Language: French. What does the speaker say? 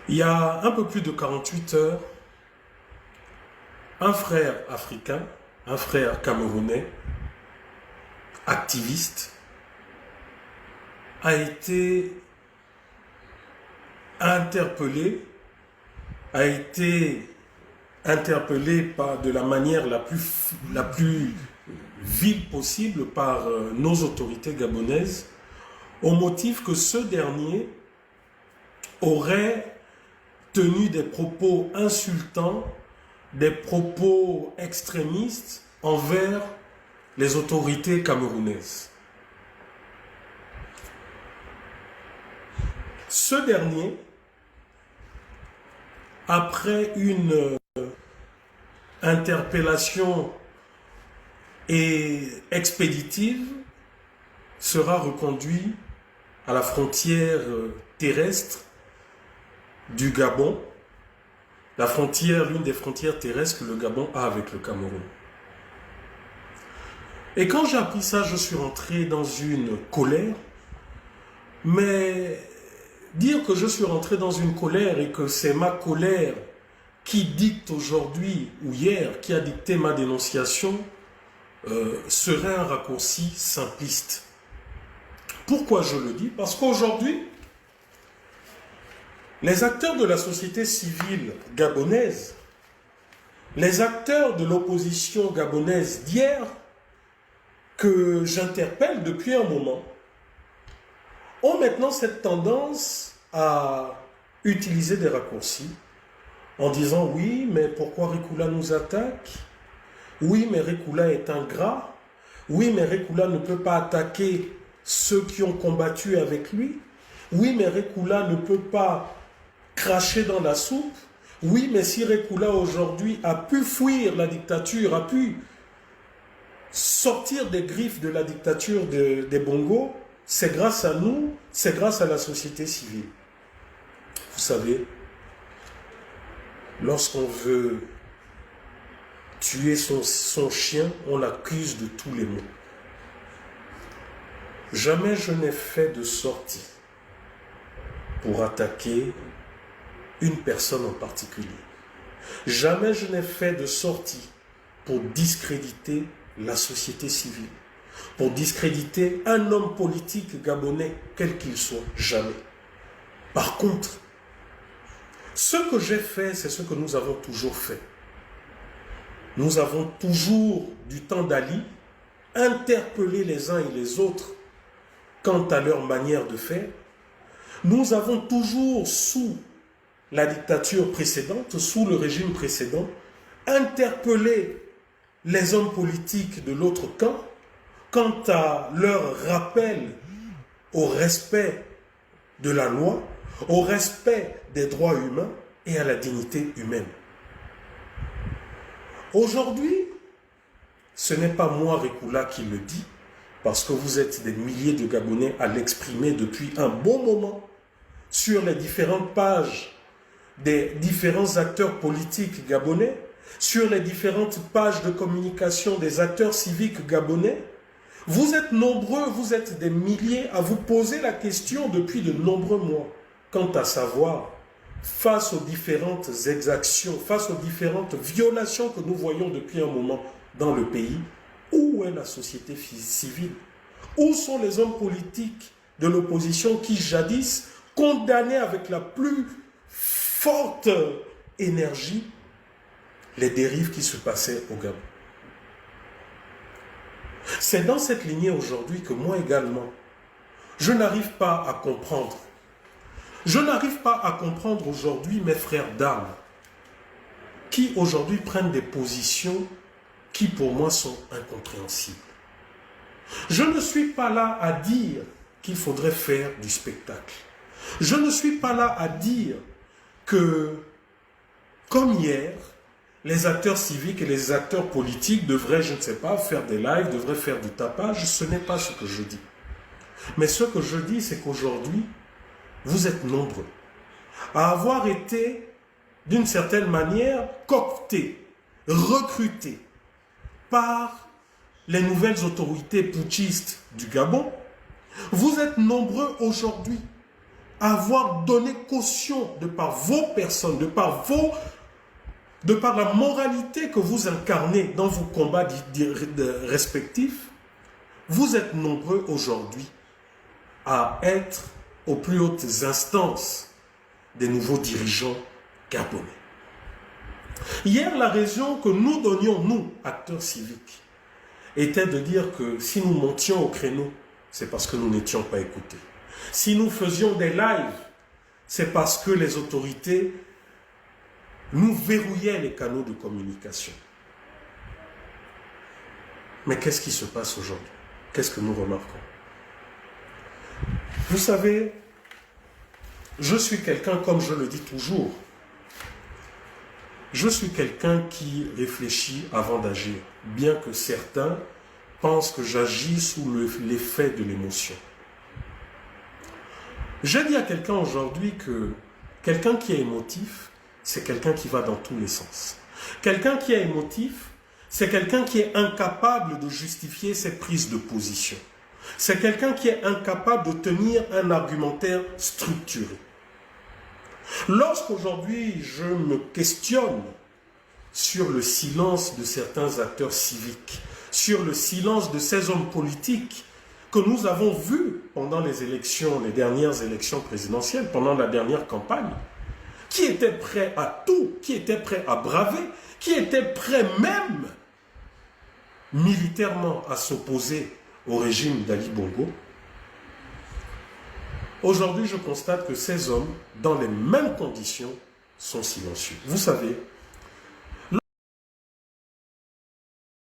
Il y a un peu plus de 48 heures, un frère africain, un frère camerounais, activiste, a été interpellé, de la manière la plus vile possible par nos autorités gabonaises, au motif que ce dernier aurait tenu des propos insultants, des propos extrémistes envers les autorités camerounaises. Ce dernier, après une interpellation expéditive, sera reconduit à la frontière terrestre du Gabon, l'une des frontières terrestres que le Gabon a avec le Cameroun. Et quand j'ai appris ça, je suis rentré dans une colère, mais dire que je suis rentré dans une colère et que c'est ma colère qui dicte aujourd'hui ou hier, qui a dicté ma dénonciation, serait un raccourci simpliste. Pourquoi je le dis? Parce qu'aujourd'hui, les acteurs de la société civile gabonaise, les acteurs de l'opposition gabonaise d'hier, que j'interpelle depuis un moment, ont maintenant cette tendance à utiliser des raccourcis en disant « Oui, mais pourquoi Rikoula nous attaque? Oui, mais Rikoula est ingrat. Oui, mais Rikoula ne peut pas attaquer ceux qui ont combattu avec lui. Oui, mais Rikoula ne peut pas cracher dans la soupe. Oui, mais si Rikoula aujourd'hui a pu fuir la dictature, a pu sortir des griffes de la dictature des Bongo, c'est grâce à nous, c'est grâce à la société civile. » Vous savez, lorsqu'on veut tuer son chien, on l'accuse de tous les maux. Jamais je n'ai fait de sortie pour attaquer une personne en particulier. Jamais je n'ai fait de sortie pour discréditer la société civile, pour discréditer un homme politique gabonais, quel qu'il soit, jamais. Par contre, ce que j'ai fait, c'est ce que nous avons toujours fait. Nous avons toujours, du temps d'Ali, interpellé les uns et les autres quant à leur manière de faire. Nous avons toujours, sous la dictature précédente, sous le régime précédent, interpellé les hommes politiques de l'autre camp quant à leur rappel au respect de la loi, au respect des droits humains et à la dignité humaine. Aujourd'hui, ce n'est pas moi, Rikoula, qui le dit, parce que vous êtes des milliers de Gabonais à l'exprimer depuis un bon moment sur les différentes pages des différents acteurs politiques gabonais, sur les différentes pages de communication des acteurs civiques gabonais. Vous êtes nombreux, vous êtes des milliers à vous poser la question depuis de nombreux mois, quant à savoir, face aux différentes exactions, face aux différentes violations que nous voyons depuis un moment dans le pays, où est la société civile? Où sont les hommes politiques de l'opposition qui jadis condamnaient avec la plus forte énergie les dérives qui se passaient au Gabon? C'est dans cette lignée aujourd'hui que moi également, je n'arrive pas à comprendre. Je n'arrive pas à comprendre aujourd'hui mes frères d'armes qui aujourd'hui prennent des positions qui pour moi sont incompréhensibles. Je ne suis pas là à dire qu'il faudrait faire du spectacle. Je ne suis pas là à dire que, comme hier, les acteurs civiques et les acteurs politiques devraient, je ne sais pas, faire des lives, devraient faire du tapage. Ce n'est pas ce que je dis. Mais ce que je dis, c'est qu'aujourd'hui, vous êtes nombreux à avoir été, d'une certaine manière, cooptés, recrutés par les nouvelles autorités putschistes du Gabon. Vous êtes nombreux aujourd'hui avoir donné caution de par vos personnes, de par la moralité que vous incarnez dans vos combats respectifs, vous êtes nombreux aujourd'hui à être aux plus hautes instances des nouveaux dirigeants gabonais. Hier, la raison que nous donnions, nous, acteurs civiques, était de dire que si nous montions au créneau, c'est parce que nous n'étions pas écoutés. Si nous faisions des lives, c'est parce que les autorités nous verrouillaient les canaux de communication. Mais qu'est-ce qui se passe aujourd'hui? Qu'est-ce que nous remarquons? Vous savez, je suis quelqu'un, comme je le dis toujours, je suis quelqu'un qui réfléchit avant d'agir, bien que certains pensent que j'agis sous l'effet de l'émotion. J'ai dit à quelqu'un aujourd'hui que quelqu'un qui est émotif, c'est quelqu'un qui va dans tous les sens. Quelqu'un qui est émotif, c'est quelqu'un qui est incapable de justifier ses prises de position. C'est quelqu'un qui est incapable de tenir un argumentaire structuré. Lorsqu'aujourd'hui je me questionne sur le silence de certains acteurs civiques, sur le silence de ces hommes politiques que nous avons vus pendant les élections, les dernières élections présidentielles, pendant la dernière campagne, qui étaient prêts à tout, qui étaient prêts à braver, qui étaient prêts même militairement à s'opposer au régime d'Ali Bongo. Aujourd'hui, je constate que ces hommes, dans les mêmes conditions, sont silencieux. Vous savez,